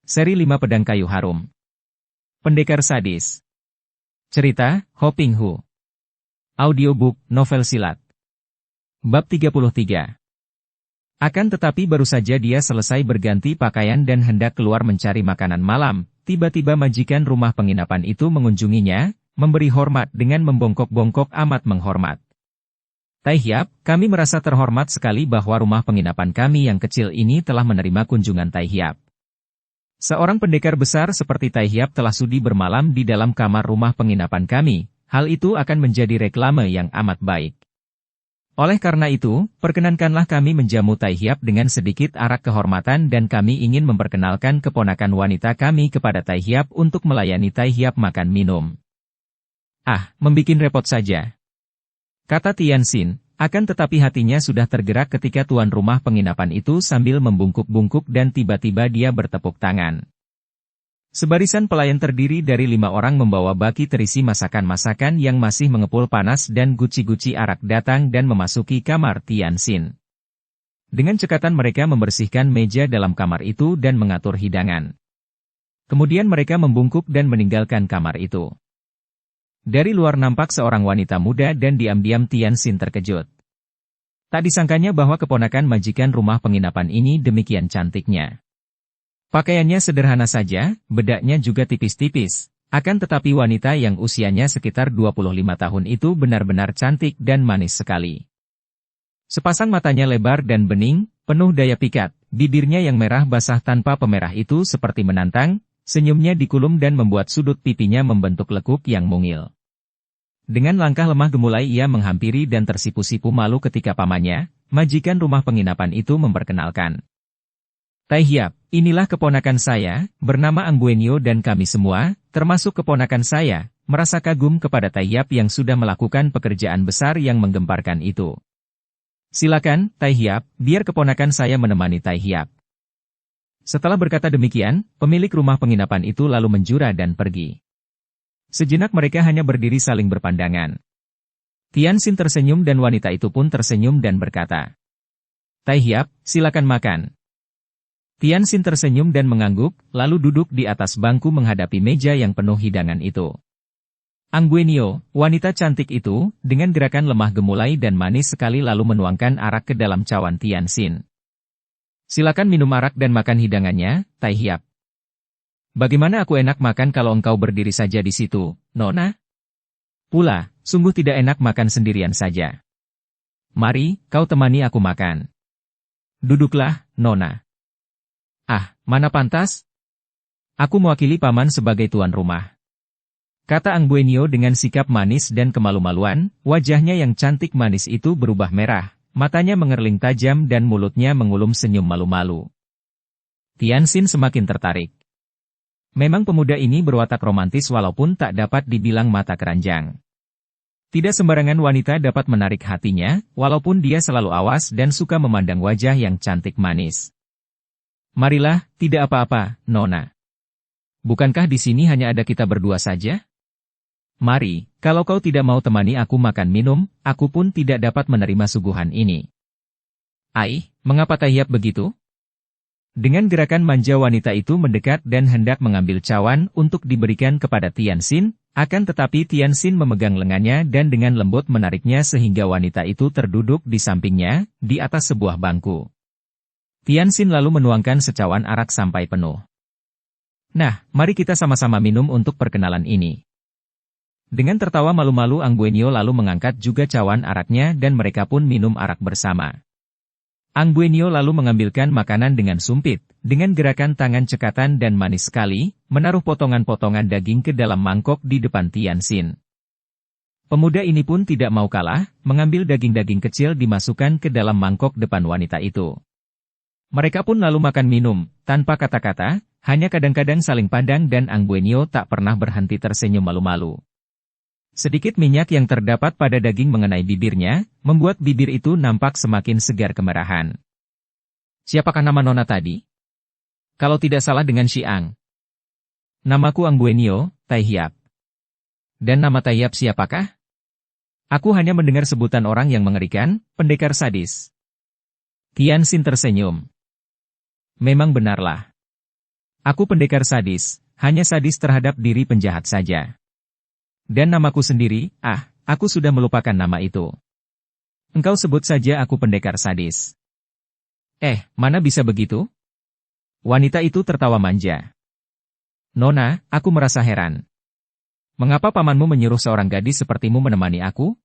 Seri 5 Pedang Kayu Harum. Pendekar Sadis. Cerita, Ho Ping Hu. Audiobook, novel silat. Bab 33. Akan tetapi baru saja dia selesai berganti pakaian dan hendak keluar mencari makanan malam, tiba-tiba majikan rumah penginapan itu mengunjunginya, memberi hormat dengan membongkok-bongkok amat menghormat. Tai Hiap, kami merasa terhormat sekali bahwa rumah penginapan kami yang kecil ini telah menerima kunjungan Tai Hiap. Seorang pendekar besar seperti Tai Hiap telah sudi bermalam di dalam kamar rumah penginapan kami, hal itu akan menjadi reklame yang amat baik. Oleh karena itu, perkenankanlah kami menjamu Tai Hiap dengan sedikit arak kehormatan dan kami ingin memperkenalkan keponakan wanita kami kepada Tai Hiap untuk melayani Tai Hiap makan minum. Ah, membikin repot saja, kata Tian Xin, akan tetapi hatinya sudah tergerak ketika tuan rumah penginapan itu sambil membungkuk-bungkuk dan tiba-tiba dia bertepuk tangan. Sebarisan pelayan terdiri dari 5 orang membawa baki terisi masakan-masakan yang masih mengepul panas dan guci-guci arak datang dan memasuki kamar Tian Xin. Dengan cekatan mereka membersihkan meja dalam kamar itu dan mengatur hidangan. Kemudian mereka membungkuk dan meninggalkan kamar itu. Dari luar nampak seorang wanita muda dan diam-diam Tian Xin terkejut. Tak disangkanya bahwa keponakan majikan rumah penginapan ini demikian cantiknya. Pakaiannya sederhana saja, bedaknya juga tipis-tipis, akan tetapi wanita yang usianya sekitar 25 tahun itu benar-benar cantik dan manis sekali. Sepasang matanya lebar dan bening, penuh daya pikat, bibirnya yang merah basah tanpa pemerah itu seperti menantang, senyumnya dikulum dan membuat sudut pipinya membentuk lekuk yang mungil. Dengan langkah lemah gemulai ia menghampiri dan tersipu-sipu malu ketika pamannya, majikan rumah penginapan itu memperkenalkan. Tai Hiap, inilah keponakan saya, bernama Ang Buenyo dan kami semua, termasuk keponakan saya, merasa kagum kepada Tai Hiap yang sudah melakukan pekerjaan besar yang menggemparkan itu. Silakan, Tai Hiap, biar keponakan saya menemani Tai Hiap. Setelah berkata demikian, pemilik rumah penginapan itu lalu menjura dan pergi. Sejenak mereka hanya berdiri saling berpandangan. Tian Xin tersenyum dan wanita itu pun tersenyum dan berkata, Tai Hiap, silakan makan. Tian Xin tersenyum dan mengangguk, lalu duduk di atas bangku menghadapi meja yang penuh hidangan itu. Ang Buenyo, wanita cantik itu, dengan gerakan lemah gemulai dan manis sekali lalu menuangkan arak ke dalam cawan Tian Xin. Silakan minum arak dan makan hidangannya, Tai Hiap. Bagaimana aku enak makan kalau engkau berdiri saja di situ, Nona? Pula, sungguh tidak enak makan sendirian saja. Mari, kau temani aku makan. Duduklah, Nona. Ah, mana pantas? Aku mewakili paman sebagai tuan rumah, kata Ang Buenyo dengan sikap manis dan kemalu-maluan, wajahnya yang cantik manis itu berubah merah, matanya mengerling tajam dan mulutnya mengulum senyum malu-malu. Tian Xin semakin tertarik. Memang pemuda ini berwatak romantis walaupun tak dapat dibilang mata keranjang. Tidak sembarangan wanita dapat menarik hatinya, walaupun dia selalu awas dan suka memandang wajah yang cantik manis. Marilah, tidak apa-apa, Nona. Bukankah di sini hanya ada kita berdua saja? Mari, kalau kau tidak mau temani aku makan minum, aku pun tidak dapat menerima suguhan ini. Ai, mengapa Tai Hiap begitu? Dengan gerakan manja wanita itu mendekat dan hendak mengambil cawan untuk diberikan kepada Tian Xin, akan tetapi Tian Xin memegang lengannya dan dengan lembut menariknya sehingga wanita itu terduduk di sampingnya, di atas sebuah bangku. Tian Xin lalu menuangkan secawan arak sampai penuh. Nah, mari kita sama-sama minum untuk perkenalan ini. Dengan tertawa malu-malu Ang Buenyo lalu mengangkat juga cawan araknya dan mereka pun minum arak bersama. Ang Buenyo lalu mengambilkan makanan dengan sumpit, dengan gerakan tangan cekatan dan manis sekali, menaruh potongan-potongan daging ke dalam mangkok di depan Tian Xin. Pemuda ini pun tidak mau kalah, mengambil daging-daging kecil dimasukkan ke dalam mangkok depan wanita itu. Mereka pun lalu makan minum, tanpa kata-kata, hanya kadang-kadang saling pandang dan Ang Buenyo tak pernah berhenti tersenyum malu-malu. Sedikit minyak yang terdapat pada daging mengenai bibirnya, membuat bibir itu nampak semakin segar kemerahan. Siapakah nama Nona tadi? Kalau tidak salah dengan Xiang. Namaku Ang Buenyo, Tai Hiap. Dan nama Tai Hiap siapakah? Aku hanya mendengar sebutan orang yang mengerikan, pendekar sadis. Tian Xin tersenyum. Memang benarlah. Aku pendekar sadis, hanya sadis terhadap diri penjahat saja. Dan namaku sendiri, aku sudah melupakan nama itu. Engkau sebut saja aku pendekar sadis. Mana bisa begitu? Wanita itu tertawa manja. Nona, aku merasa heran. Mengapa pamanmu menyuruh seorang gadis sepertimu menemani aku?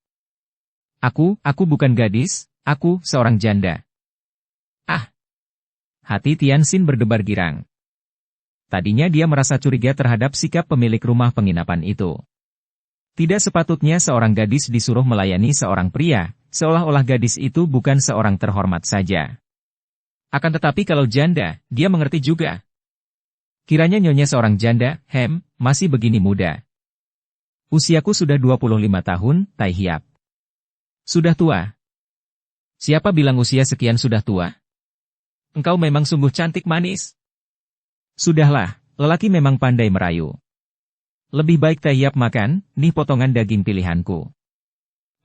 Aku bukan gadis, aku seorang janda. Hati Tianxin berdebar girang. Tadinya dia merasa curiga terhadap sikap pemilik rumah penginapan itu. Tidak sepatutnya seorang gadis disuruh melayani seorang pria, seolah-olah gadis itu bukan seorang terhormat saja. Akan tetapi kalau janda, dia mengerti juga. Kiranya nyonya seorang janda, masih begini muda. Usiaku sudah 25 tahun, Tai Hiap. Sudah tua. Siapa bilang usia sekian sudah tua? Engkau memang sungguh cantik manis. Sudahlah, lelaki memang pandai merayu. Lebih baik Tai Hiap makan, nih potongan daging pilihanku.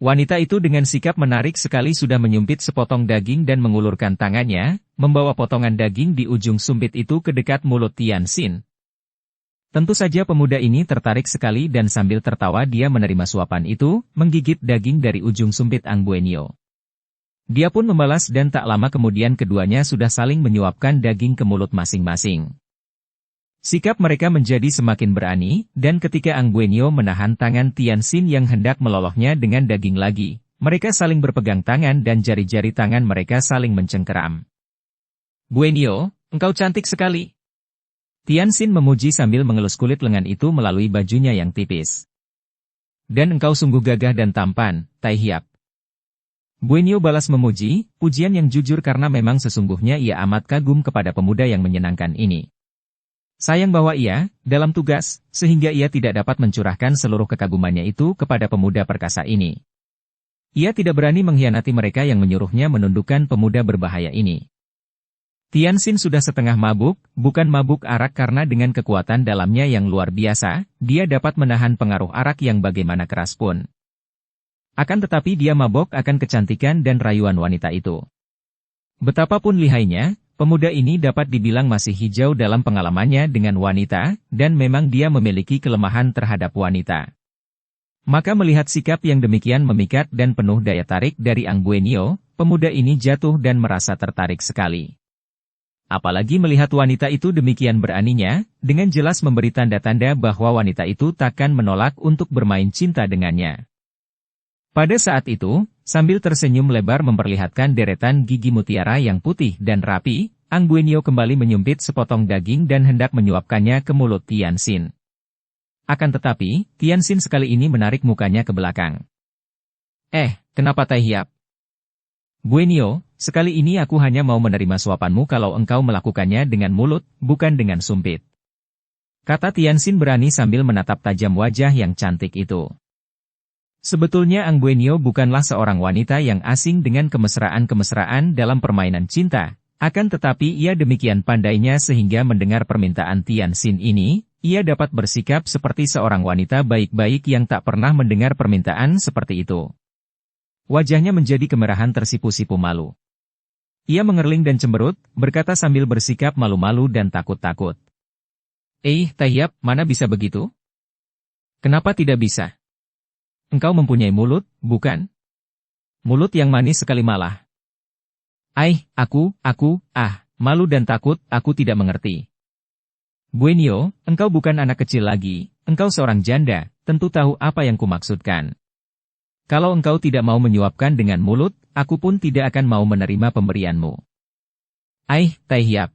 Wanita itu dengan sikap menarik sekali sudah menyumpit sepotong daging dan mengulurkan tangannya, membawa potongan daging di ujung sumpit itu ke dekat mulut Tianxin. Tentu saja pemuda ini tertarik sekali dan sambil tertawa dia menerima suapan itu, menggigit daging dari ujung sumpit Ang Buenyo. Dia pun membalas dan tak lama kemudian keduanya sudah saling menyuapkan daging ke mulut masing-masing. Sikap mereka menjadi semakin berani, dan ketika Ang Buenyo menahan tangan Tianxin yang hendak meloloknya dengan daging lagi, mereka saling berpegang tangan dan jari-jari tangan mereka saling mencengkeram. Buenyo, engkau cantik sekali. Tianxin memuji sambil mengelus kulit lengan itu melalui bajunya yang tipis. Dan engkau sungguh gagah dan tampan, Tai Hiap. Buenyo balas memuji, pujian yang jujur karena memang sesungguhnya ia amat kagum kepada pemuda yang menyenangkan ini. Sayang bahwa ia, dalam tugas, sehingga ia tidak dapat mencurahkan seluruh kekagumannya itu kepada pemuda perkasa ini. Ia tidak berani mengkhianati mereka yang menyuruhnya menundukkan pemuda berbahaya ini. Tianxin sudah setengah mabuk, bukan mabuk arak karena dengan kekuatan dalamnya yang luar biasa, dia dapat menahan pengaruh arak yang bagaimana keras pun. Akan tetapi dia mabok akan kecantikan dan rayuan wanita itu. Betapapun lihainya, pemuda ini dapat dibilang masih hijau dalam pengalamannya dengan wanita, dan memang dia memiliki kelemahan terhadap wanita. Maka melihat sikap yang demikian memikat dan penuh daya tarik dari Ang Buenyo, pemuda ini jatuh dan merasa tertarik sekali. Apalagi melihat wanita itu demikian beraninya, dengan jelas memberi tanda-tanda bahwa wanita itu takkan menolak untuk bermain cinta dengannya. Pada saat itu, sambil tersenyum lebar memperlihatkan deretan gigi mutiara yang putih dan rapi, Ang Buenyo kembali menyumpit sepotong daging dan hendak menyuapkannya ke mulut Tianxin. Akan tetapi, Tianxin sekali ini menarik mukanya ke belakang. Kenapa Tai Hiap? Buenyo, sekali ini aku hanya mau menerima suapanmu kalau engkau melakukannya dengan mulut, bukan dengan sumpit. Kata Tianxin berani sambil menatap tajam wajah yang cantik itu. Sebetulnya Ang Buenyo bukanlah seorang wanita yang asing dengan kemesraan-kemesraan dalam permainan cinta, akan tetapi ia demikian pandainya sehingga mendengar permintaan Tianxin ini, ia dapat bersikap seperti seorang wanita baik-baik yang tak pernah mendengar permintaan seperti itu. Wajahnya menjadi kemerahan tersipu-sipu malu. Ia mengerling dan cemberut, berkata sambil bersikap malu-malu dan takut-takut. Tai Hiap, mana bisa begitu? Kenapa tidak bisa? Engkau mempunyai mulut, bukan? Mulut yang manis sekali malah. Malu dan takut, aku tidak mengerti. Buenyo, engkau bukan anak kecil lagi, engkau seorang janda, tentu tahu apa yang kumaksudkan. Kalau engkau tidak mau menyuapkan dengan mulut, aku pun tidak akan mau menerima pemberianmu. Tai Hiap.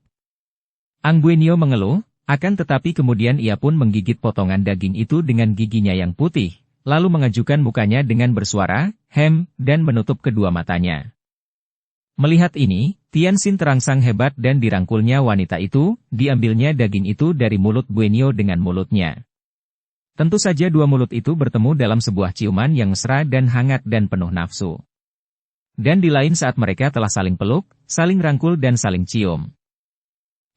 Ang Buenyo mengeluh, akan tetapi kemudian ia pun menggigit potongan daging itu dengan giginya yang putih, lalu mengajukan mukanya dengan bersuara, dan menutup kedua matanya. Melihat ini, Tianxin terangsang hebat dan dirangkulnya wanita itu, diambilnya daging itu dari mulut Buenyo dengan mulutnya. Tentu saja dua mulut itu bertemu dalam sebuah ciuman yang mesra dan hangat dan penuh nafsu. Dan di lain saat mereka telah saling peluk, saling rangkul dan saling cium.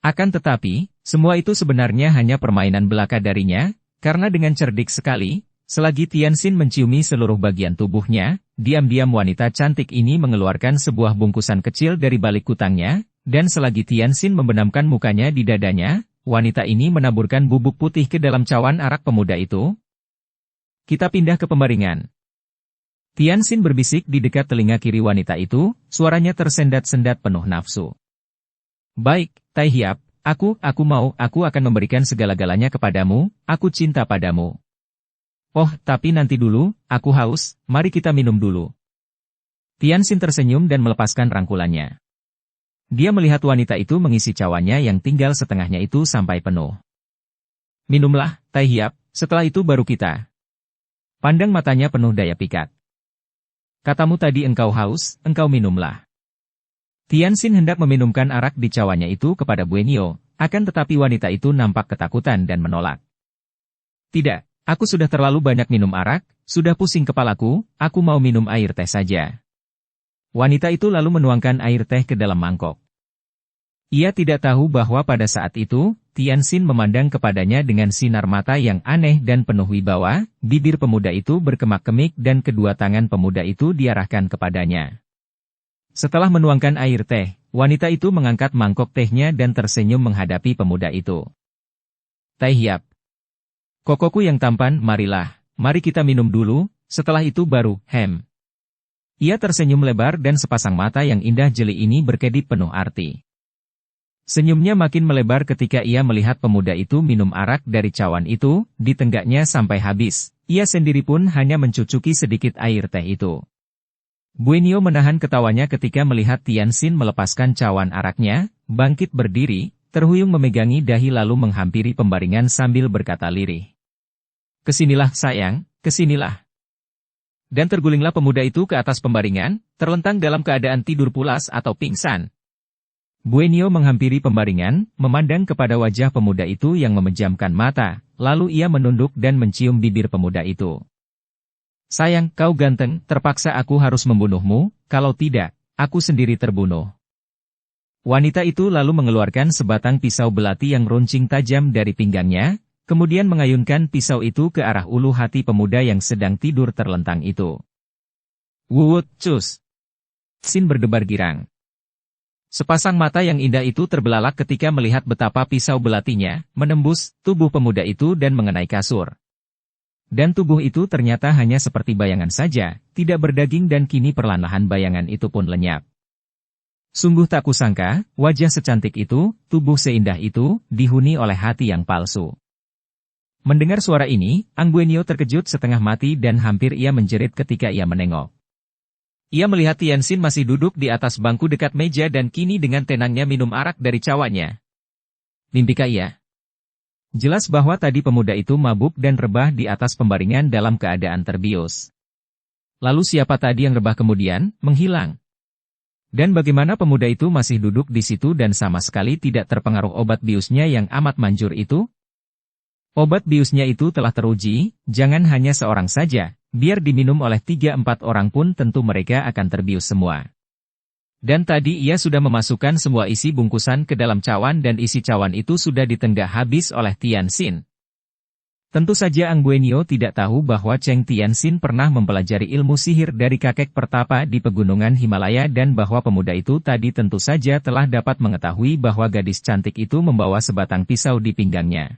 Akan tetapi, semua itu sebenarnya hanya permainan belaka darinya, karena dengan cerdik sekali, selagi Tianxin menciumi seluruh bagian tubuhnya, diam-diam wanita cantik ini mengeluarkan sebuah bungkusan kecil dari balik kutangnya, dan selagi Tianxin membenamkan mukanya di dadanya, wanita ini menaburkan bubuk putih ke dalam cawan arak pemuda itu. Kita pindah ke pembaringan. Tianxin berbisik di dekat telinga kiri wanita itu, suaranya tersendat-sendat penuh nafsu. Baik, Tai Hiap, aku akan memberikan segala-galanya kepadamu, aku cinta padamu. Oh, tapi nanti dulu, aku haus, mari kita minum dulu. Tianxin tersenyum dan melepaskan rangkulannya. Dia melihat wanita itu mengisi cawannya yang tinggal setengahnya itu sampai penuh. Minumlah, Tai Hiap, setelah itu baru kita. Pandang matanya penuh daya pikat. Katamu tadi engkau haus, engkau minumlah. Tianxin hendak meminumkan arak di cawannya itu kepada Buenyo, akan tetapi wanita itu nampak ketakutan dan menolak. Tidak, aku sudah terlalu banyak minum arak, sudah pusing kepalaku, aku mau minum air teh saja. Wanita itu lalu menuangkan air teh ke dalam mangkok. Ia tidak tahu bahwa pada saat itu, Tianxin memandang kepadanya dengan sinar mata yang aneh dan penuh wibawa, bibir pemuda itu berkemak-kemik dan kedua tangan pemuda itu diarahkan kepadanya. Setelah menuangkan air teh, wanita itu mengangkat mangkok tehnya dan tersenyum menghadapi pemuda itu. Tai Hiap. Kokoku yang tampan, mari kita minum dulu, setelah itu baru, Ia tersenyum lebar dan sepasang mata yang indah jeli ini berkedip penuh arti. Senyumnya makin melebar ketika ia melihat pemuda itu minum arak dari cawan itu, ditenggaknya sampai habis. Ia sendiri pun hanya mencucuki sedikit air teh itu. Buenyo menahan ketawanya ketika melihat Tianxin melepaskan cawan araknya, bangkit berdiri, terhuyung memegangi dahi lalu menghampiri pembaringan sambil berkata lirih. Kesinilah sayang, kesinilah. Dan tergulinglah pemuda itu ke atas pembaringan, terlentang dalam keadaan tidur pulas atau pingsan. Buenyo menghampiri pembaringan, memandang kepada wajah pemuda itu yang memejamkan mata, lalu ia menunduk dan mencium bibir pemuda itu. Sayang, kau ganteng, terpaksa aku harus membunuhmu, kalau tidak, aku sendiri terbunuh. Wanita itu lalu mengeluarkan sebatang pisau belati yang runcing tajam dari pinggangnya, kemudian mengayunkan pisau itu ke arah ulu hati pemuda yang sedang tidur terlentang itu. Wuwut, cus! Sin berdebar girang. Sepasang mata yang indah itu terbelalak ketika melihat betapa pisau belatinya menembus tubuh pemuda itu dan mengenai kasur. Dan tubuh itu ternyata hanya seperti bayangan saja, tidak berdaging dan kini perlahan-lahan bayangan itu pun lenyap. Sungguh tak kusangka, wajah secantik itu, tubuh seindah itu, dihuni oleh hati yang palsu. Mendengar suara ini, Ang Buenyo terkejut setengah mati dan hampir ia menjerit ketika ia menengok. Ia melihat Tianxin masih duduk di atas bangku dekat meja dan kini dengan tenangnya minum arak dari cawannya. Mimpikah ia? Jelas bahwa tadi pemuda itu mabuk dan rebah di atas pembaringan dalam keadaan terbius. Lalu siapa tadi yang rebah kemudian menghilang? Dan bagaimana pemuda itu masih duduk di situ dan sama sekali tidak terpengaruh obat biusnya yang amat manjur itu? Obat biusnya itu telah teruji, jangan hanya seorang saja. Biar diminum oleh 3-4 orang pun tentu mereka akan terbius semua. Dan tadi ia sudah memasukkan semua isi bungkusan ke dalam cawan dan isi cawan itu sudah ditenggak habis oleh Tianxin. Tentu saja Ang Buenyo tidak tahu bahwa Cheng Tianxin pernah mempelajari ilmu sihir dari kakek pertapa di pegunungan Himalaya dan bahwa pemuda itu tadi tentu saja telah dapat mengetahui bahwa gadis cantik itu membawa sebatang pisau di pinggangnya.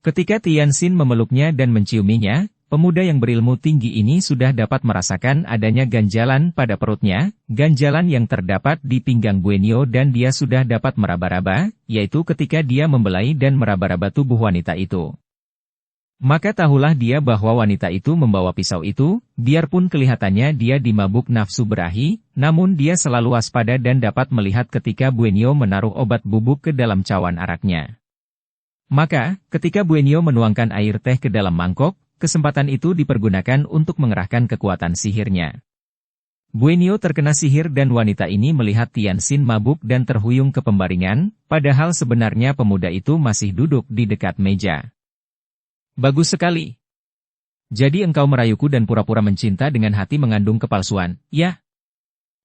Ketika Tianxin memeluknya dan menciuminya, pemuda yang berilmu tinggi ini sudah dapat merasakan adanya ganjalan pada perutnya, ganjalan yang terdapat di pinggang Buenyo dan dia sudah dapat meraba-raba, yaitu ketika dia membelai dan meraba-raba tubuh wanita itu. Maka tahulah dia bahwa wanita itu membawa pisau itu, biarpun kelihatannya dia dimabuk nafsu berahi, namun dia selalu waspada dan dapat melihat ketika Buenyo menaruh obat bubuk ke dalam cawan araknya. Maka, ketika Buenyo menuangkan air teh ke dalam mangkok, kesempatan itu dipergunakan untuk mengerahkan kekuatan sihirnya. Buenyo terkena sihir dan wanita ini melihat Tianxin mabuk dan terhuyung ke pembaringan, padahal sebenarnya pemuda itu masih duduk di dekat meja. Bagus sekali. Jadi engkau merayuku dan pura-pura mencinta dengan hati mengandung kepalsuan, ya?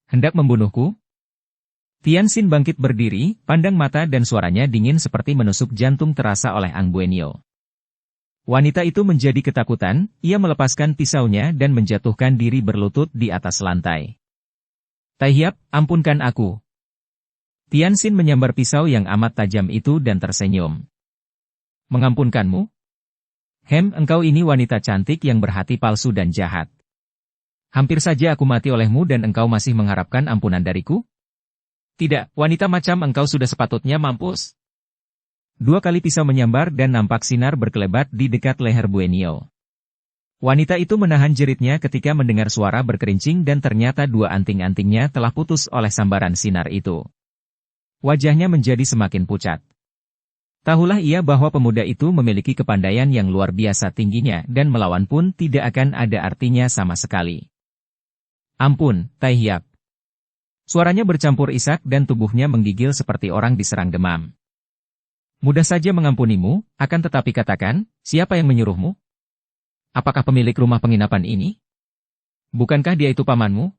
Hendak membunuhku? Tianxin bangkit berdiri, pandang mata dan suaranya dingin seperti menusuk jantung terasa oleh Ang Buenyo. Wanita itu menjadi ketakutan, ia melepaskan pisaunya dan menjatuhkan diri berlutut di atas lantai. Tai Hiap, ampunkan aku. Tianxin menyambar pisau yang amat tajam itu dan tersenyum. Mengampunkanmu? Engkau ini wanita cantik yang berhati palsu dan jahat. Hampir saja aku mati olehmu dan engkau masih mengharapkan ampunan dariku? Tidak, wanita macam engkau sudah sepatutnya mampus. 2 kali pisau menyambar dan nampak sinar berkelebat di dekat leher Buenio. Wanita itu menahan jeritnya ketika mendengar suara berkerincing dan ternyata 2 anting-antingnya telah putus oleh sambaran sinar itu. Wajahnya menjadi semakin pucat. Tahulah ia bahwa pemuda itu memiliki kepandaian yang luar biasa tingginya dan melawan pun tidak akan ada artinya sama sekali. Ampun, Tai Hiap. Suaranya bercampur isak dan tubuhnya menggigil seperti orang diserang demam. Mudah saja mengampunimu, akan tetapi katakan, siapa yang menyuruhmu? Apakah pemilik rumah penginapan ini? Bukankah dia itu pamanmu?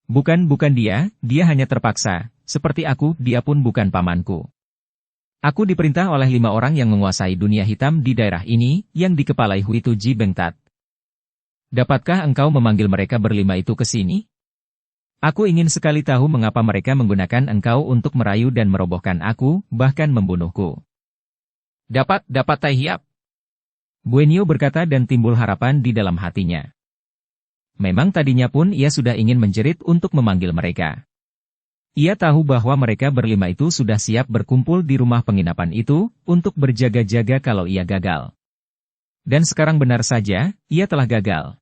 Bukan dia hanya terpaksa. Seperti aku, dia pun bukan pamanku. Aku diperintah oleh 5 orang yang menguasai dunia hitam di daerah ini, yang dikepalai Huitu Ji Bengtat. Dapatkah engkau memanggil mereka berlima itu ke sini? Aku ingin sekali tahu mengapa mereka menggunakan engkau untuk merayu dan merobohkan aku, bahkan membunuhku. Dapat Tai Hiap. Buenio berkata dan timbul harapan di dalam hatinya. Memang tadinya pun ia sudah ingin menjerit untuk memanggil mereka. Ia tahu bahwa mereka berlima itu sudah siap berkumpul di rumah penginapan itu, untuk berjaga-jaga kalau ia gagal. Dan sekarang benar saja, ia telah gagal.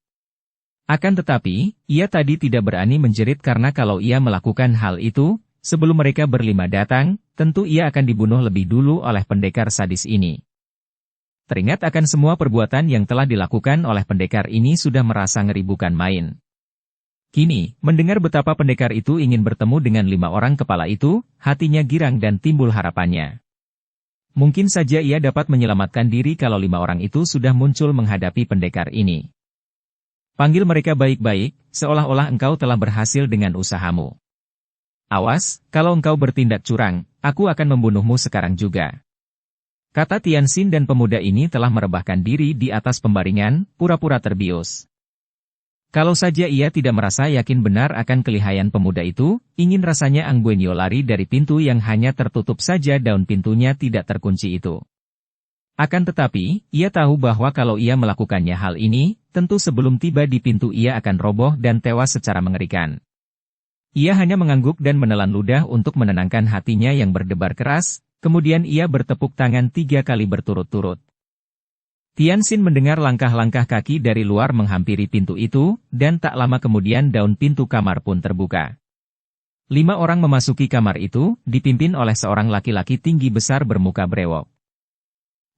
Akan tetapi, ia tadi tidak berani menjerit karena kalau ia melakukan hal itu, sebelum mereka berlima datang, tentu ia akan dibunuh lebih dulu oleh pendekar sadis ini. Teringat akan semua perbuatan yang telah dilakukan oleh pendekar ini sudah merasa ngeri bukan main. Kini, mendengar betapa pendekar itu ingin bertemu dengan 5 orang kepala itu, hatinya girang dan timbul harapannya. Mungkin saja ia dapat menyelamatkan diri kalau 5 orang itu sudah muncul menghadapi pendekar ini. Panggil mereka baik-baik, seolah-olah engkau telah berhasil dengan usahamu. Awas, kalau engkau bertindak curang, aku akan membunuhmu sekarang juga. Kata Tianxin dan pemuda ini telah merebahkan diri di atas pembaringan, pura-pura terbius. Kalau saja ia tidak merasa yakin benar akan kelihayan pemuda itu, ingin rasanya Ang Buenyo lari dari pintu yang hanya tertutup saja daun pintunya tidak terkunci itu. Akan tetapi, ia tahu bahwa kalau ia melakukannya hal ini, tentu sebelum tiba di pintu ia akan roboh dan tewas secara mengerikan. Ia hanya mengangguk dan menelan ludah untuk menenangkan hatinya yang berdebar keras, kemudian ia bertepuk tangan 3 kali berturut-turut. Tianxin mendengar langkah-langkah kaki dari luar menghampiri pintu itu, dan tak lama kemudian daun pintu kamar pun terbuka. 5 orang memasuki kamar itu, dipimpin oleh seorang laki-laki tinggi besar bermuka brewok.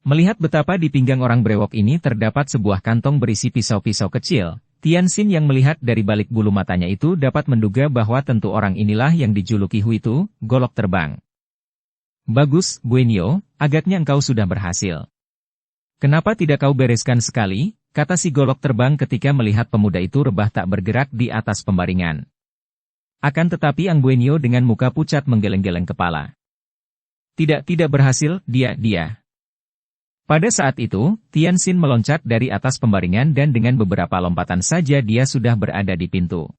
Melihat betapa di pinggang orang brewok ini terdapat sebuah kantong berisi pisau-pisau kecil, Tianxin yang melihat dari balik bulu matanya itu dapat menduga bahwa tentu orang inilah yang dijuluki Huitu, golok terbang. Bagus, Buenyo, agaknya engkau sudah berhasil. Kenapa tidak kau bereskan sekali, kata si golok terbang ketika melihat pemuda itu rebah tak bergerak di atas pembaringan. Akan tetapi Ang Buenyo dengan muka pucat menggeleng-geleng kepala. Tidak berhasil, dia. Pada saat itu, Tianxin meloncat dari atas pembaringan dan dengan beberapa lompatan saja dia sudah berada di pintu.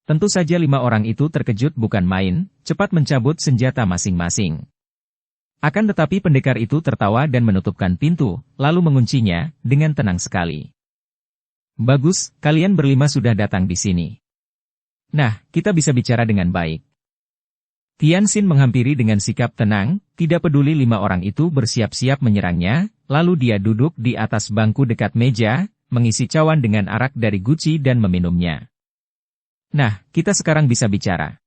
Tentu saja 5 orang itu terkejut bukan main, cepat mencabut senjata masing-masing. Akan tetapi pendekar itu tertawa dan menutupkan pintu, lalu menguncinya, dengan tenang sekali. Bagus, kalian berlima sudah datang di sini. Nah, kita bisa bicara dengan baik. Tianxin menghampiri dengan sikap tenang, tidak peduli 5 orang itu bersiap-siap menyerangnya, lalu dia duduk di atas bangku dekat meja, mengisi cawan dengan arak dari guci dan meminumnya. Nah, kita sekarang bisa bicara.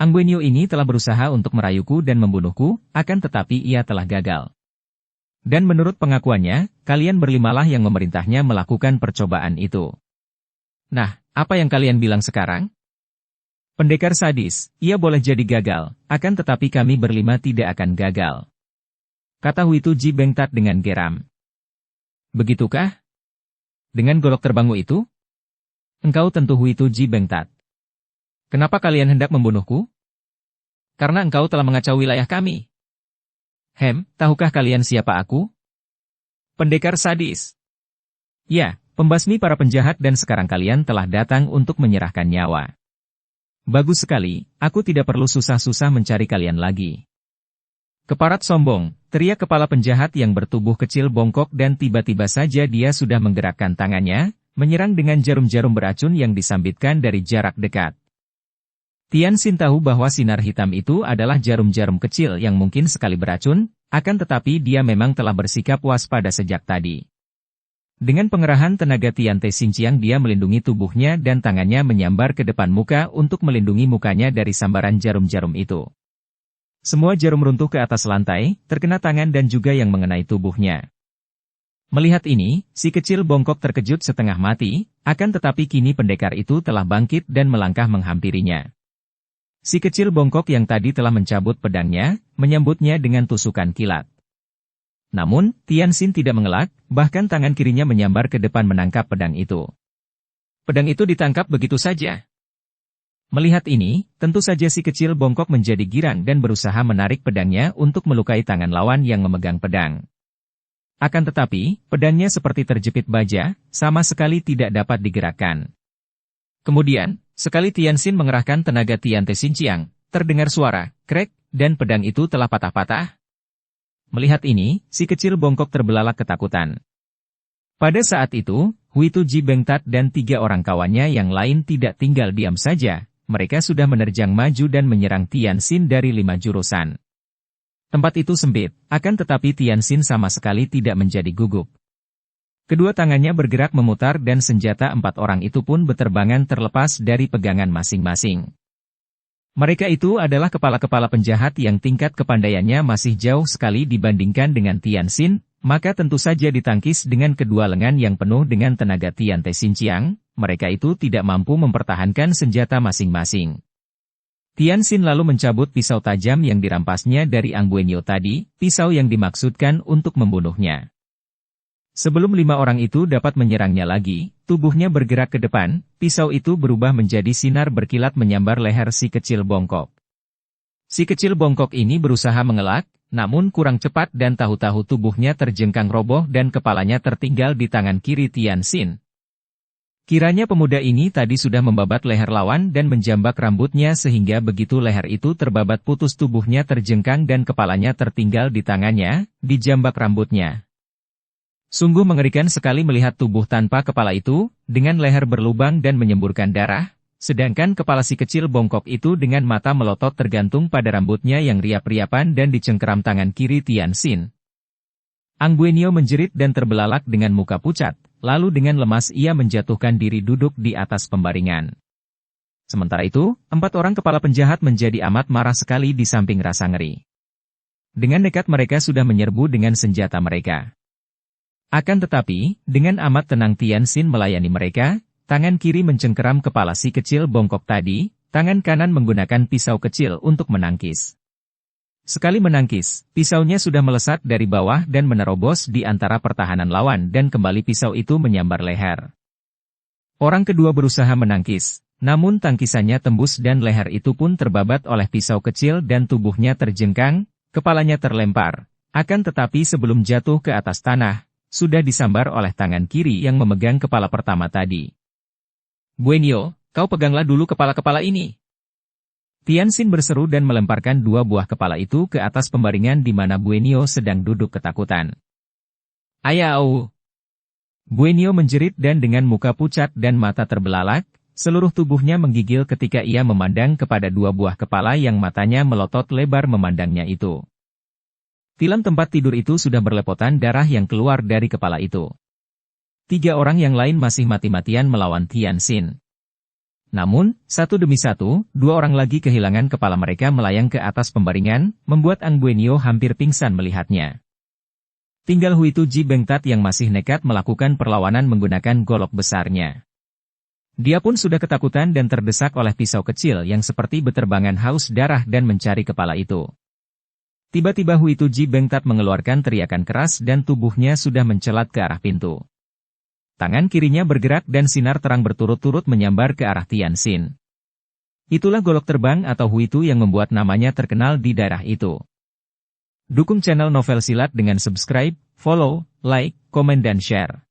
Ang Buenyo ini telah berusaha untuk merayuku dan membunuhku, akan tetapi ia telah gagal. Dan menurut pengakuannya, kalian berlimalah yang memerintahnya melakukan percobaan itu. Nah, apa yang kalian bilang sekarang? Pendekar sadis, ia boleh jadi gagal, akan tetapi kami berlima tidak akan gagal. Kata Huitu Ji Bengtat dengan geram. Begitukah? Dengan golok terbangmu itu? Engkau tentu Huitu Ji Bengtat. Kenapa kalian hendak membunuhku? Karena engkau telah mengacau wilayah kami. Tahukah kalian siapa aku? Pendekar sadis. Ya, pembasmi para penjahat dan sekarang kalian telah datang untuk menyerahkan nyawa. Bagus sekali, aku tidak perlu susah-susah mencari kalian lagi. Keparat sombong, teriak kepala penjahat yang bertubuh kecil bongkok dan tiba-tiba saja dia sudah menggerakkan tangannya, menyerang dengan jarum-jarum beracun yang disambitkan dari jarak dekat. Tianxin tahu bahwa sinar hitam itu adalah jarum-jarum kecil yang mungkin sekali beracun, akan tetapi dia memang telah bersikap waspada sejak tadi. Dengan pengerahan tenaga Tian Te Xinjiang dia melindungi tubuhnya dan tangannya menyambar ke depan muka untuk melindungi mukanya dari sambaran jarum-jarum itu. Semua jarum runtuh ke atas lantai, terkena tangan dan juga yang mengenai tubuhnya. Melihat ini, si kecil bongkok terkejut setengah mati, akan tetapi kini pendekar itu telah bangkit dan melangkah menghampirinya. Si kecil bongkok yang tadi telah mencabut pedangnya, menyambutnya dengan tusukan kilat. Namun, Tianxin tidak mengelak, bahkan tangan kirinya menyambar ke depan menangkap pedang itu. Pedang itu ditangkap begitu saja. Melihat ini, tentu saja si kecil bongkok menjadi girang dan berusaha menarik pedangnya untuk melukai tangan lawan yang memegang pedang. Akan tetapi, pedangnya seperti terjepit baja, sama sekali tidak dapat digerakkan. Kemudian, sekali Tianxin mengerahkan tenaga Tian Te Xinjiang, terdengar suara, krek, dan pedang itu telah patah-patah. Melihat ini, si kecil bongkok terbelalak ketakutan. Pada saat itu, Huitu Ji Bengtat dan 3 orang kawannya yang lain tidak tinggal diam saja, mereka sudah menerjang maju dan menyerang Tianxin dari 5 jurusan. Tempat itu sempit, akan tetapi Tianxin sama sekali tidak menjadi gugup. Kedua tangannya bergerak memutar dan senjata 4 orang itu pun beterbangan terlepas dari pegangan masing-masing. Mereka itu adalah kepala-kepala penjahat yang tingkat kepandaiannya masih jauh sekali dibandingkan dengan Tianxin, maka tentu saja ditangkis dengan kedua lengan yang penuh dengan tenaga Tian Te Xinjiang, mereka itu tidak mampu mempertahankan senjata masing-masing. Tianxin lalu mencabut pisau tajam yang dirampasnya dari Ang Buenyo tadi, pisau yang dimaksudkan untuk membunuhnya. Sebelum 5 orang itu dapat menyerangnya lagi, tubuhnya bergerak ke depan, pisau itu berubah menjadi sinar berkilat menyambar leher si kecil bongkok. Si kecil bongkok ini berusaha mengelak, namun kurang cepat dan tahu-tahu tubuhnya terjengkang roboh dan kepalanya tertinggal di tangan kiri Tianxin. Kiranya pemuda ini tadi sudah membabat leher lawan dan menjambak rambutnya sehingga begitu leher itu terbabat putus tubuhnya terjengkang dan kepalanya tertinggal di tangannya, dijambak rambutnya. Sungguh mengerikan sekali melihat tubuh tanpa kepala itu, dengan leher berlubang dan menyemburkan darah, sedangkan kepala si kecil bongkok itu dengan mata melotot tergantung pada rambutnya yang riap-riapan dan dicengkeram tangan kiri Tianxin. Ang Buenyo menjerit dan terbelalak dengan muka pucat, lalu dengan lemas ia menjatuhkan diri duduk di atas pembaringan. Sementara itu, 4 orang kepala penjahat menjadi amat marah sekali di samping rasa ngeri. Dengan nekat mereka sudah menyerbu dengan senjata mereka. Akan tetapi, dengan amat tenang Tianxin melayani mereka, tangan kiri mencengkeram kepala si kecil bongkok tadi, tangan kanan menggunakan pisau kecil untuk menangkis. Sekali menangkis, pisaunya sudah melesat dari bawah dan menerobos di antara pertahanan lawan dan kembali pisau itu menyambar leher. Orang kedua berusaha menangkis, namun tangkisannya tembus dan leher itu pun terbabat oleh pisau kecil dan tubuhnya terjengkang, kepalanya terlempar. Akan tetapi sebelum jatuh ke atas tanah, sudah disambar oleh tangan kiri yang memegang kepala pertama tadi. Buenyo, kau peganglah dulu kepala-kepala ini. Tianxin berseru dan melemparkan 2 buah kepala itu ke atas pembaringan di mana Buenyo sedang duduk ketakutan. Ayau! Buenyo menjerit dan dengan muka pucat dan mata terbelalak, seluruh tubuhnya menggigil ketika ia memandang kepada 2 buah kepala yang matanya melotot lebar memandangnya itu. Tilam tempat tidur itu sudah berlepotan darah yang keluar dari kepala itu. 3 orang yang lain masih mati-matian melawan Tianxin. Namun, satu demi satu, 2 orang lagi kehilangan kepala mereka melayang ke atas pembaringan, membuat Ang Buenyo hampir pingsan melihatnya. Tinggal Huitu Ji Bengtat yang masih nekat melakukan perlawanan menggunakan golok besarnya. Dia pun sudah ketakutan dan terdesak oleh pisau kecil yang seperti beterbangan haus darah dan mencari kepala itu. Tiba-tiba Huitu Ji Bengtat mengeluarkan teriakan keras dan tubuhnya sudah mencelat ke arah pintu. Tangan kirinya bergerak dan sinar terang berturut-turut menyambar ke arah Tianxin. Itulah golok terbang atau Huitu yang membuat namanya terkenal di daerah itu. Dukung channel Novel Silat dengan subscribe, follow, like, komen dan share.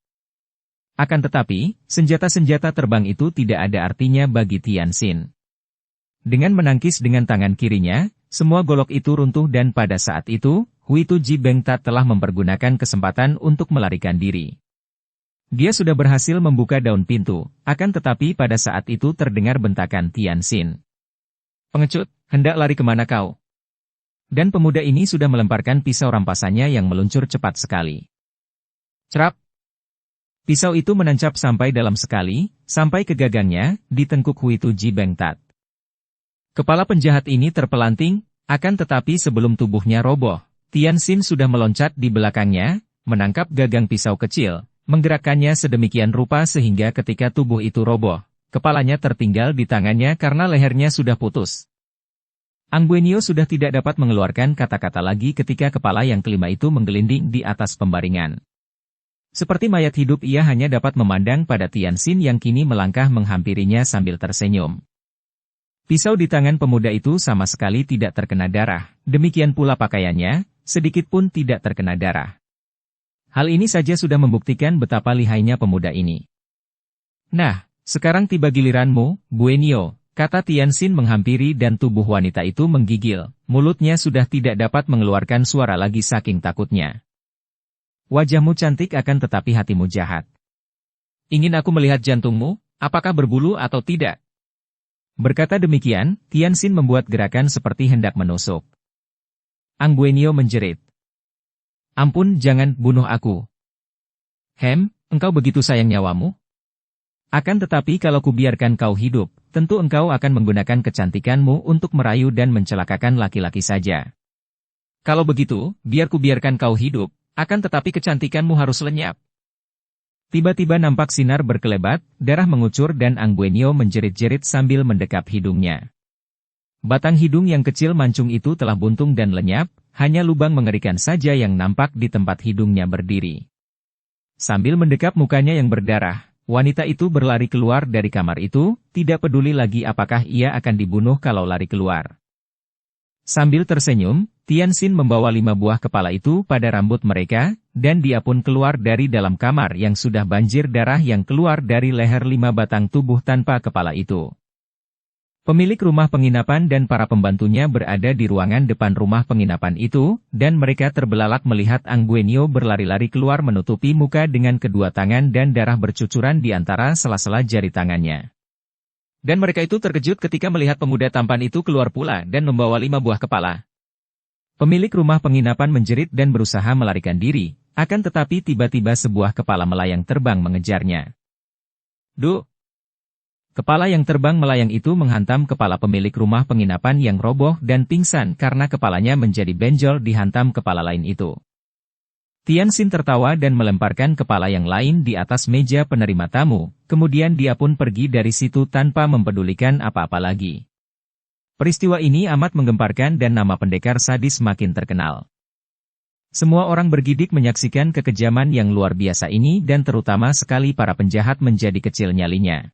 Akan tetapi, senjata-senjata terbang itu tidak ada artinya bagi Tianxin. Dengan menangkis dengan tangan kirinya, semua golok itu runtuh dan pada saat itu, Huitu Ji Bengtat telah mempergunakan kesempatan untuk melarikan diri. Dia sudah berhasil membuka daun pintu, akan tetapi pada saat itu terdengar bentakan Tianxin. "Pengecut, hendak lari kemana kau?" Dan pemuda ini sudah melemparkan pisau rampasannya yang meluncur cepat sekali. Cerap! Pisau itu menancap sampai dalam sekali, sampai ke gagangnya, di tengkuk Huitu Ji Bengtat. Kepala penjahat ini terpelanting, akan tetapi sebelum tubuhnya roboh, Tianxin sudah meloncat di belakangnya, menangkap gagang pisau kecil, menggerakkannya sedemikian rupa sehingga ketika tubuh itu roboh, kepalanya tertinggal di tangannya karena lehernya sudah putus. Angguenio sudah tidak dapat mengeluarkan kata-kata lagi ketika kepala yang kelima itu menggelinding di atas pembaringan. Seperti mayat hidup ia hanya dapat memandang pada Tianxin yang kini melangkah menghampirinya sambil tersenyum. Pisau di tangan pemuda itu sama sekali tidak terkena darah, demikian pula pakaiannya, sedikit pun tidak terkena darah. Hal ini saja sudah membuktikan betapa lihainya pemuda ini. "Nah, sekarang tiba giliranmu, Buenio," kata Tianxin menghampiri dan tubuh wanita itu menggigil, mulutnya sudah tidak dapat mengeluarkan suara lagi saking takutnya. "Wajahmu cantik akan tetapi hatimu jahat. Ingin aku melihat jantungmu, apakah berbulu atau tidak?" Berkata demikian, Tianxin membuat gerakan seperti hendak menusuk. Angguenio menjerit. "Ampun, jangan bunuh aku. Engkau begitu sayang nyawamu? Akan tetapi kalau kubiarkan kau hidup, tentu engkau akan menggunakan kecantikanmu untuk merayu dan mencelakakan laki-laki saja. Kalau begitu, biarkan kau hidup, akan tetapi kecantikanmu harus lenyap." Tiba-tiba nampak sinar berkelebat, darah mengucur dan Angguenio menjerit-jerit sambil mendekap hidungnya. Batang hidung yang kecil mancung itu telah buntung dan lenyap, hanya lubang mengerikan saja yang nampak di tempat hidungnya berdiri. Sambil mendekap mukanya yang berdarah, wanita itu berlari keluar dari kamar itu, tidak peduli lagi apakah ia akan dibunuh kalau lari keluar. Sambil tersenyum, Tianxin membawa 5 buah kepala itu pada rambut mereka, dan dia pun keluar dari dalam kamar yang sudah banjir darah yang keluar dari leher 5 batang tubuh tanpa kepala itu. Pemilik rumah penginapan dan para pembantunya berada di ruangan depan rumah penginapan itu, dan mereka terbelalak melihat Angguenio berlari-lari keluar menutupi muka dengan kedua tangan dan darah bercucuran di antara sela-sela jari tangannya. Dan mereka itu terkejut ketika melihat pemuda tampan itu keluar pula dan membawa 5 buah kepala. Pemilik rumah penginapan menjerit dan berusaha melarikan diri, akan tetapi tiba-tiba sebuah kepala melayang terbang mengejarnya. "Duh!" Kepala yang terbang melayang itu menghantam kepala pemilik rumah penginapan yang roboh dan pingsan karena kepalanya menjadi benjol dihantam kepala lain itu. Tianxin tertawa dan melemparkan kepala yang lain di atas meja penerima tamu, kemudian dia pun pergi dari situ tanpa mempedulikan apa-apa lagi. Peristiwa ini amat menggemparkan dan nama pendekar sadis makin terkenal. Semua orang bergidik menyaksikan kekejaman yang luar biasa ini dan terutama sekali para penjahat menjadi kecil nyalinya.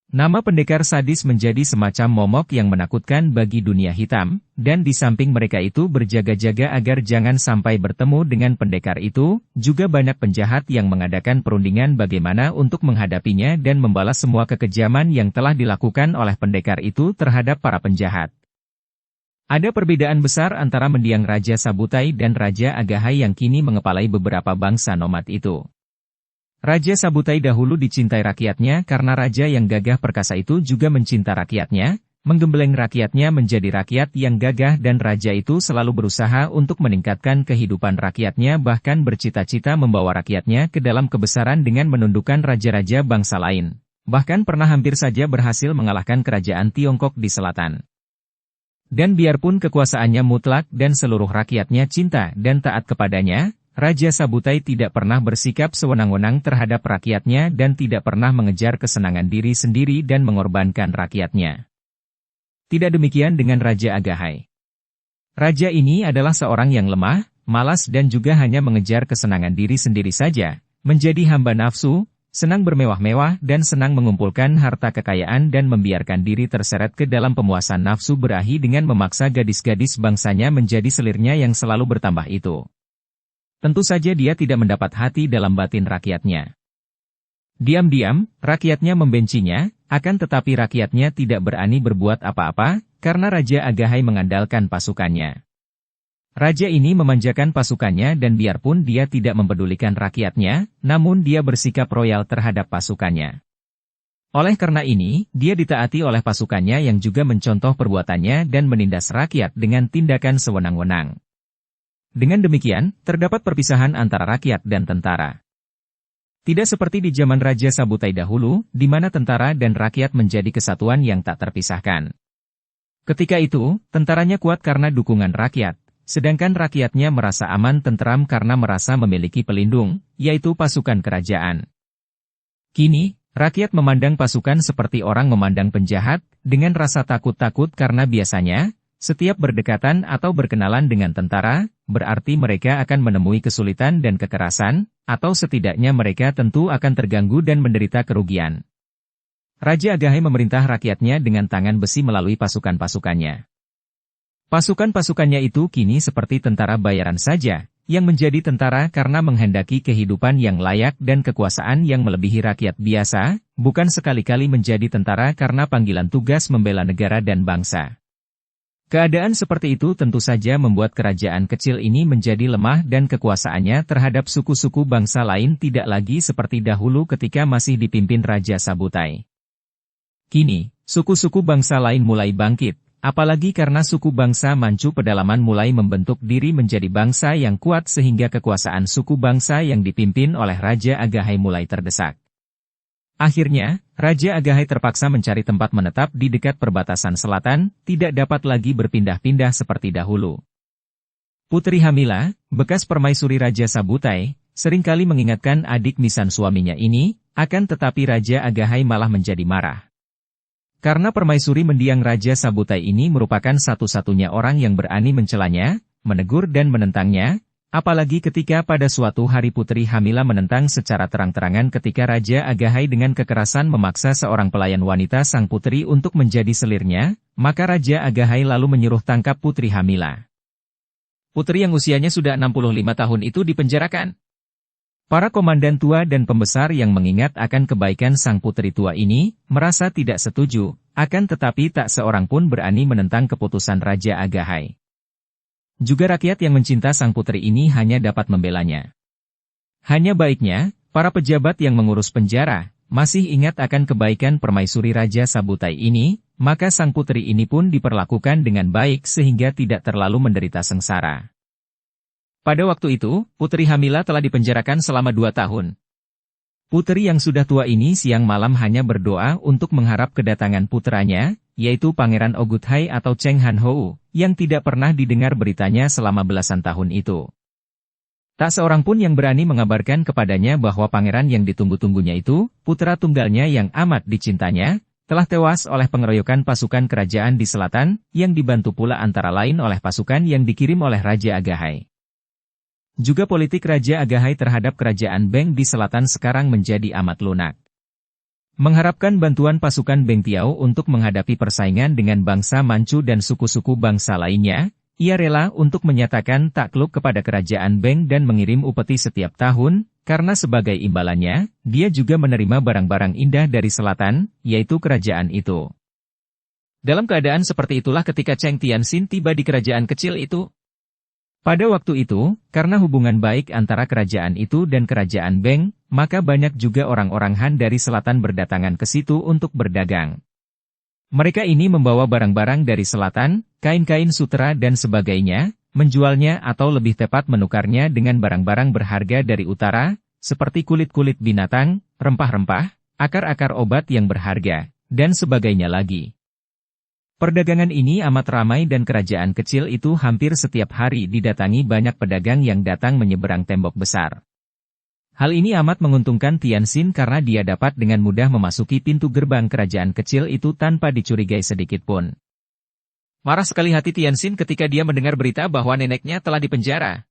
Nama pendekar sadis menjadi semacam momok yang menakutkan bagi dunia hitam, dan di samping mereka itu berjaga-jaga agar jangan sampai bertemu dengan pendekar itu, juga banyak penjahat yang mengadakan perundingan bagaimana untuk menghadapinya dan membalas semua kekejaman yang telah dilakukan oleh pendekar itu terhadap para penjahat. Ada perbedaan besar antara mendiang Raja Sabutai dan Raja Agahai yang kini mengepalai beberapa bangsa nomad itu. Raja Sabutai dahulu dicintai rakyatnya karena raja yang gagah perkasa itu juga mencinta rakyatnya, menggembleng rakyatnya menjadi rakyat yang gagah dan raja itu selalu berusaha untuk meningkatkan kehidupan rakyatnya bahkan bercita-cita membawa rakyatnya ke dalam kebesaran dengan menundukkan raja-raja bangsa lain. Bahkan pernah hampir saja berhasil mengalahkan kerajaan Tiongkok di selatan. Dan biarpun kekuasaannya mutlak dan seluruh rakyatnya cinta dan taat kepadanya, Raja Sabutai tidak pernah bersikap sewenang-wenang terhadap rakyatnya dan tidak pernah mengejar kesenangan diri sendiri dan mengorbankan rakyatnya. Tidak demikian dengan Raja Agahai. Raja ini adalah seorang yang lemah, malas dan juga hanya mengejar kesenangan diri sendiri saja, menjadi hamba nafsu, senang bermewah-mewah dan senang mengumpulkan harta kekayaan dan membiarkan diri terseret ke dalam pemuasan nafsu berahi dengan memaksa gadis-gadis bangsanya menjadi selirnya yang selalu bertambah itu. Tentu saja dia tidak mendapat hati dalam batin rakyatnya. Diam-diam, rakyatnya membencinya, akan tetapi rakyatnya tidak berani berbuat apa-apa, karena Raja Agahai mengandalkan pasukannya. Raja ini memanjakan pasukannya dan biarpun dia tidak mempedulikan rakyatnya, namun dia bersikap royal terhadap pasukannya. Oleh karena ini, dia ditaati oleh pasukannya yang juga mencontoh perbuatannya dan menindas rakyat dengan tindakan sewenang-wenang. Dengan demikian, terdapat perpisahan antara rakyat dan tentara. Tidak seperti di zaman Raja Sabutai dahulu, di mana tentara dan rakyat menjadi kesatuan yang tak terpisahkan. Ketika itu, tentaranya kuat karena dukungan rakyat, sedangkan rakyatnya merasa aman tentram karena merasa memiliki pelindung, yaitu pasukan kerajaan. Kini, rakyat memandang pasukan seperti orang memandang penjahat, dengan rasa takut-takut karena biasanya, setiap berdekatan atau berkenalan dengan tentara, berarti mereka akan menemui kesulitan dan kekerasan, atau setidaknya mereka tentu akan terganggu dan menderita kerugian. Raja Agahai memerintah rakyatnya dengan tangan besi melalui pasukan-pasukannya. Pasukan-pasukannya itu kini seperti tentara bayaran saja, yang menjadi tentara karena menghendaki kehidupan yang layak dan kekuasaan yang melebihi rakyat biasa, bukan sekali-kali menjadi tentara karena panggilan tugas membela negara dan bangsa. Keadaan seperti itu tentu saja membuat kerajaan kecil ini menjadi lemah dan kekuasaannya terhadap suku-suku bangsa lain tidak lagi seperti dahulu ketika masih dipimpin Raja Sabutai. Kini, suku-suku bangsa lain mulai bangkit. Apalagi karena suku bangsa Manchu pedalaman mulai membentuk diri menjadi bangsa yang kuat sehingga kekuasaan suku bangsa yang dipimpin oleh Raja Agahai mulai terdesak. Akhirnya, Raja Agahai terpaksa mencari tempat menetap di dekat perbatasan selatan, tidak dapat lagi berpindah-pindah seperti dahulu. Putri Hamila, bekas permaisuri Raja Sabutai, seringkali mengingatkan adik misan suaminya ini, akan tetapi Raja Agahai malah menjadi marah. Karena permaisuri mendiang Raja Sabutai ini merupakan satu-satunya orang yang berani mencelanya, menegur dan menentangnya, apalagi ketika pada suatu hari Putri Hamila menentang secara terang-terangan ketika Raja Agahai dengan kekerasan memaksa seorang pelayan wanita sang putri untuk menjadi selirnya, maka Raja Agahai lalu menyuruh tangkap Putri Hamila. Putri yang usianya sudah 65 tahun itu dipenjarakan. Para komandan tua dan pembesar yang mengingat akan kebaikan sang putri tua ini, merasa tidak setuju, akan tetapi tak seorang pun berani menentang keputusan Raja Agahai. Juga rakyat yang mencinta sang putri ini hanya dapat membelanya. Hanya baiknya, para pejabat yang mengurus penjara, masih ingat akan kebaikan permaisuri Raja Sabutai ini, maka sang putri ini pun diperlakukan dengan baik sehingga tidak terlalu menderita sengsara. Pada waktu itu, Putri Hamila telah dipenjarakan selama 2 tahun. Putri yang sudah tua ini siang malam hanya berdoa untuk mengharap kedatangan putranya, yaitu Pangeran Oguthai atau Cheng Han Hou, yang tidak pernah didengar beritanya selama belasan tahun itu. Tak seorang pun yang berani mengabarkan kepadanya bahwa pangeran yang ditunggu-tunggunya itu, putra tunggalnya yang amat dicintanya, telah tewas oleh pengeroyokan pasukan kerajaan di selatan, yang dibantu pula antara lain oleh pasukan yang dikirim oleh Raja Agahai. Juga politik Raja Agahai terhadap kerajaan Beng di selatan sekarang menjadi amat lunak. Mengharapkan bantuan pasukan Beng Tiao untuk menghadapi persaingan dengan bangsa Manchu dan suku-suku bangsa lainnya, ia rela untuk menyatakan takluk kepada kerajaan Beng dan mengirim upeti setiap tahun, karena sebagai imbalannya, dia juga menerima barang-barang indah dari selatan, yaitu kerajaan itu. Dalam keadaan seperti itulah ketika Cheng Tianxin tiba di kerajaan kecil itu. Pada waktu itu, karena hubungan baik antara kerajaan itu dan kerajaan Beng, maka banyak juga orang-orang Han dari selatan berdatangan ke situ untuk berdagang. Mereka ini membawa barang-barang dari selatan, kain-kain sutera dan sebagainya, menjualnya atau lebih tepat menukarnya dengan barang-barang berharga dari utara, seperti kulit-kulit binatang, rempah-rempah, akar-akar obat yang berharga, dan sebagainya lagi. Perdagangan ini amat ramai dan kerajaan kecil itu hampir setiap hari didatangi banyak pedagang yang datang menyeberang tembok besar. Hal ini amat menguntungkan Tianxin karena dia dapat dengan mudah memasuki pintu gerbang kerajaan kecil itu tanpa dicurigai sedikitpun. Marah sekali hati Tianxin ketika dia mendengar berita bahwa neneknya telah dipenjara.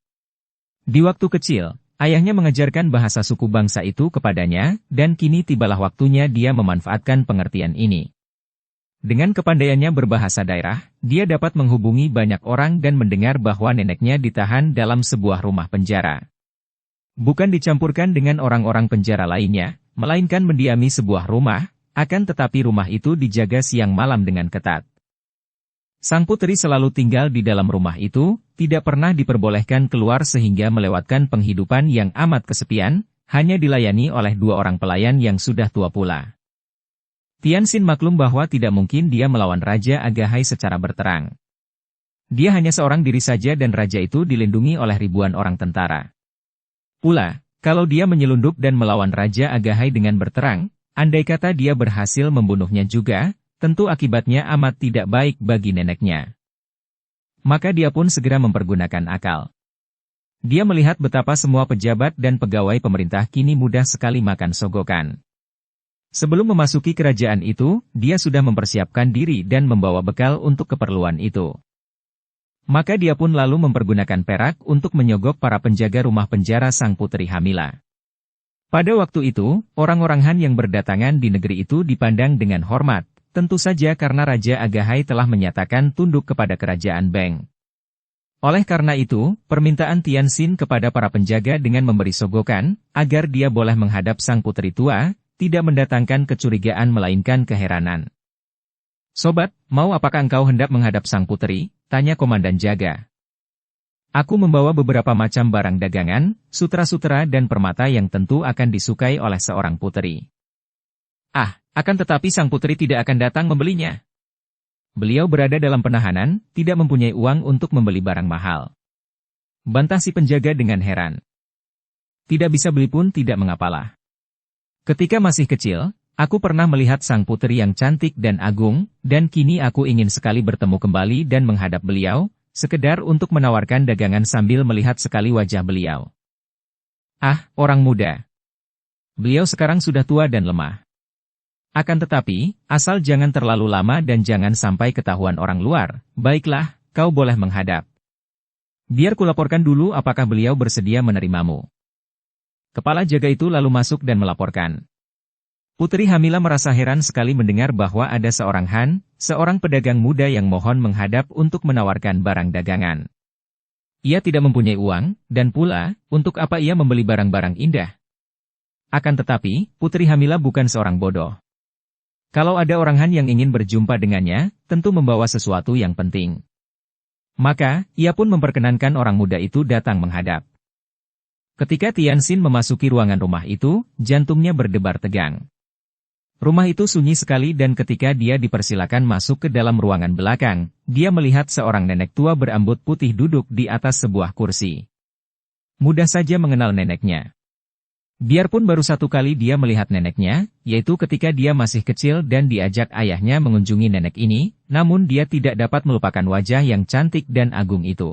Di waktu kecil, ayahnya mengajarkan bahasa suku bangsa itu kepadanya, dan kini tibalah waktunya dia memanfaatkan pengertian ini. Dengan kepandaiannya berbahasa daerah, dia dapat menghubungi banyak orang dan mendengar bahwa neneknya ditahan dalam sebuah rumah penjara. Bukan dicampurkan dengan orang-orang penjara lainnya, melainkan mendiami sebuah rumah, akan tetapi rumah itu dijaga siang malam dengan ketat. Sang putri selalu tinggal di dalam rumah itu, tidak pernah diperbolehkan keluar sehingga melewatkan penghidupan yang amat kesepian, hanya dilayani oleh 2 orang pelayan yang sudah tua pula. Tianxin maklum bahwa tidak mungkin dia melawan Raja Agahai secara berterang. Dia hanya seorang diri saja dan raja itu dilindungi oleh ribuan orang tentara. Pula, kalau dia menyelundup dan melawan Raja Agahai dengan berterang, andai kata dia berhasil membunuhnya juga, tentu akibatnya amat tidak baik bagi neneknya. Maka dia pun segera mempergunakan akal. Dia melihat betapa semua pejabat dan pegawai pemerintah kini mudah sekali makan sogokan. Sebelum memasuki kerajaan itu, dia sudah mempersiapkan diri dan membawa bekal untuk keperluan itu. Maka dia pun lalu mempergunakan perak untuk menyogok para penjaga rumah penjara sang putri Hamila. Pada waktu itu, orang-orang Han yang berdatangan di negeri itu dipandang dengan hormat, tentu saja karena Raja Agahai telah menyatakan tunduk kepada kerajaan Beng. Oleh karena itu, permintaan Tianxin kepada para penjaga dengan memberi sogokan, agar dia boleh menghadap sang putri tua, tidak mendatangkan kecurigaan melainkan keheranan. "Sobat, mau apakah engkau hendak menghadap sang putri?" tanya komandan jaga. "Aku membawa beberapa macam barang dagangan, sutra-sutra dan permata yang tentu akan disukai oleh seorang putri." "Ah, akan tetapi sang putri tidak akan datang membelinya. Beliau berada dalam penahanan, tidak mempunyai uang untuk membeli barang mahal," bantah si penjaga dengan heran. "Tidak bisa beli pun tidak mengapalah. Ketika masih kecil, aku pernah melihat sang putri yang cantik dan agung, dan kini aku ingin sekali bertemu kembali dan menghadap beliau, sekedar untuk menawarkan dagangan sambil melihat sekali wajah beliau." "Ah, orang muda. Beliau sekarang sudah tua dan lemah. Akan tetapi, asal jangan terlalu lama dan jangan sampai ketahuan orang luar, baiklah, kau boleh menghadap. Biar kulaporkan dulu apakah beliau bersedia menerimamu." Kepala jaga itu lalu masuk dan melaporkan. Putri Hamila merasa heran sekali mendengar bahwa ada seorang Han, seorang pedagang muda yang mohon menghadap untuk menawarkan barang dagangan. Ia tidak mempunyai uang, dan pula, untuk apa ia membeli barang-barang indah? Akan tetapi, Putri Hamila bukan seorang bodoh. Kalau ada orang Han yang ingin berjumpa dengannya, tentu membawa sesuatu yang penting. Maka, ia pun memperkenankan orang muda itu datang menghadap. Ketika Tianxin memasuki ruangan rumah itu, jantungnya berdebar tegang. Rumah itu sunyi sekali dan ketika dia dipersilakan masuk ke dalam ruangan belakang, dia melihat seorang nenek tua berambut putih duduk di atas sebuah kursi. Mudah saja mengenal neneknya. Biarpun baru 1 kali dia melihat neneknya, yaitu ketika dia masih kecil dan diajak ayahnya mengunjungi nenek ini, namun dia tidak dapat melupakan wajah yang cantik dan agung itu.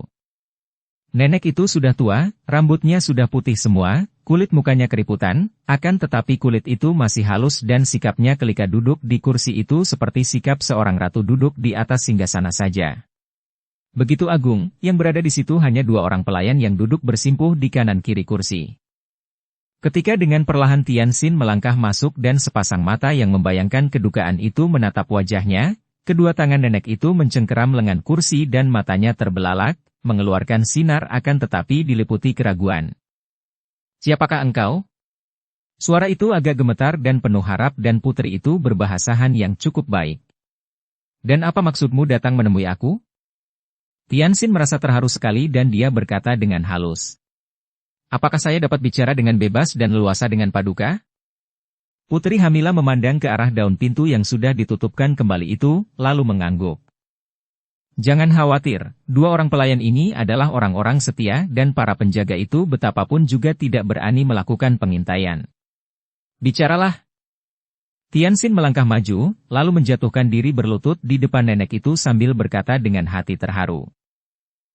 Nenek itu sudah tua, rambutnya sudah putih semua, kulit mukanya keriputan, akan tetapi kulit itu masih halus dan sikapnya ketika duduk di kursi itu seperti sikap seorang ratu duduk di atas singgasana saja. Begitu agung, yang berada di situ hanya 2 orang pelayan yang duduk bersimpuh di kanan kiri kursi. Ketika dengan perlahan Tianxin melangkah masuk dan sepasang mata yang membayangkan kedukaan itu menatap wajahnya, kedua tangan nenek itu mencengkeram lengan kursi dan matanya terbelalak, mengeluarkan sinar akan tetapi diliputi keraguan. "Siapakah engkau?" Suara itu agak gemetar dan penuh harap dan putri itu berbahasa Han yang cukup baik. "Dan apa maksudmu datang menemui aku?" Tianxin merasa terharu sekali dan dia berkata dengan halus. "Apakah saya dapat bicara dengan bebas dan leluasa dengan Paduka?" Putri Hamila memandang ke arah daun pintu yang sudah ditutupkan kembali itu, lalu mengangguk. "Jangan khawatir, 2 orang pelayan ini adalah orang-orang setia dan para penjaga itu betapapun juga tidak berani melakukan pengintaian. Bicaralah." Tianxin melangkah maju, lalu menjatuhkan diri berlutut di depan nenek itu sambil berkata dengan hati terharu.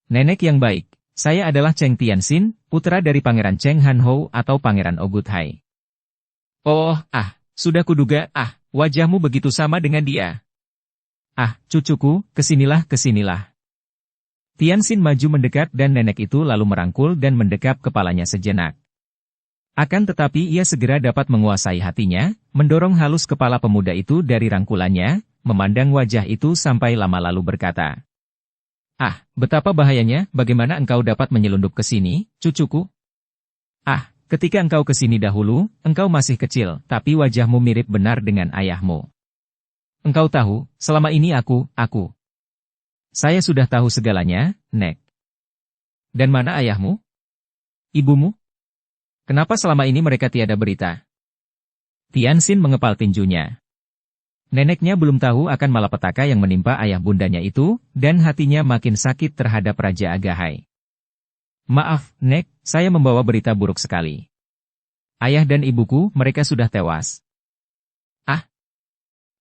"Nenek yang baik. Saya adalah Cheng Tianxin, putra dari Pangeran Cheng Han Ho atau Pangeran Oguthai." "Oh, sudah kuduga, wajahmu begitu sama dengan dia. Cucuku, kesinilah. Tianxin maju mendekat dan nenek itu lalu merangkul dan mendekap kepalanya sejenak. Akan tetapi ia segera dapat menguasai hatinya, mendorong halus kepala pemuda itu dari rangkulannya, memandang wajah itu sampai lama lalu berkata, "Betapa bahayanya, bagaimana engkau dapat menyelundup ke sini, cucuku?" ketika engkau ke sini dahulu, engkau masih kecil, tapi wajahmu mirip benar dengan ayahmu. Engkau tahu, selama ini Saya sudah tahu segalanya, Nek. Dan mana ayahmu? Ibumu? Kenapa selama ini mereka tiada berita? Tianxin mengepal tinjunya. Neneknya belum tahu akan malapetaka yang menimpa ayah bundanya itu, dan hatinya makin sakit terhadap Raja Agahai. Maaf, Nek, saya membawa berita buruk sekali. Ayah dan ibuku, mereka sudah tewas. Ah!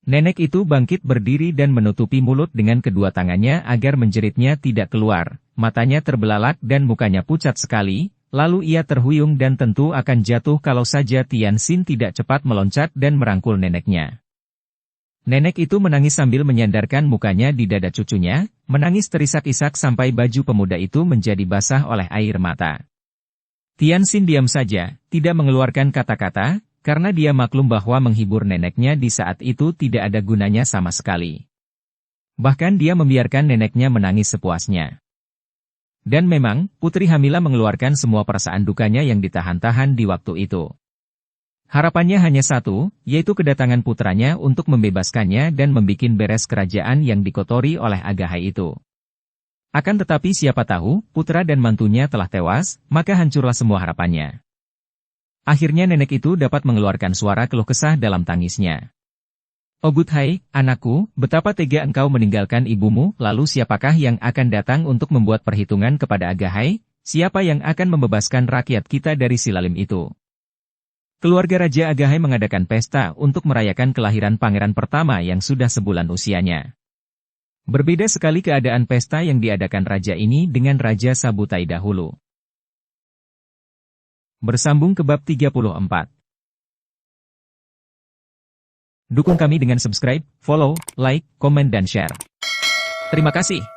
Nenek itu bangkit berdiri dan menutupi mulut dengan kedua tangannya agar menjeritnya tidak keluar, matanya terbelalak dan mukanya pucat sekali, lalu ia terhuyung dan tentu akan jatuh kalau saja Tianxin tidak cepat meloncat dan merangkul neneknya. Nenek itu menangis sambil menyandarkan mukanya di dada cucunya, menangis terisak-isak sampai baju pemuda itu menjadi basah oleh air mata. Tianxin diam saja, tidak mengeluarkan kata-kata, karena dia maklum bahwa menghibur neneknya di saat itu tidak ada gunanya sama sekali. Bahkan dia membiarkan neneknya menangis sepuasnya. Dan memang, Putri Hamila mengeluarkan semua perasaan dukanya yang ditahan-tahan di waktu itu. Harapannya hanya satu, yaitu kedatangan putranya untuk membebaskannya dan membikin beres kerajaan yang dikotori oleh Agahai itu. Akan tetapi siapa tahu, putra dan mantunya telah tewas, maka hancurlah semua harapannya. Akhirnya nenek itu dapat mengeluarkan suara keluh kesah dalam tangisnya. Oguthai, anakku, betapa tega engkau meninggalkan ibumu, lalu siapakah yang akan datang untuk membuat perhitungan kepada Agahai? Siapa yang akan membebaskan rakyat kita dari Silalim itu? Keluarga Raja Agahai mengadakan pesta untuk merayakan kelahiran pangeran pertama yang sudah sebulan usianya. Berbeda sekali keadaan pesta yang diadakan raja ini dengan Raja Sabutai dahulu. Bersambung ke bab 34. Dukung kami dengan subscribe, follow, like, komen dan share. Terima kasih.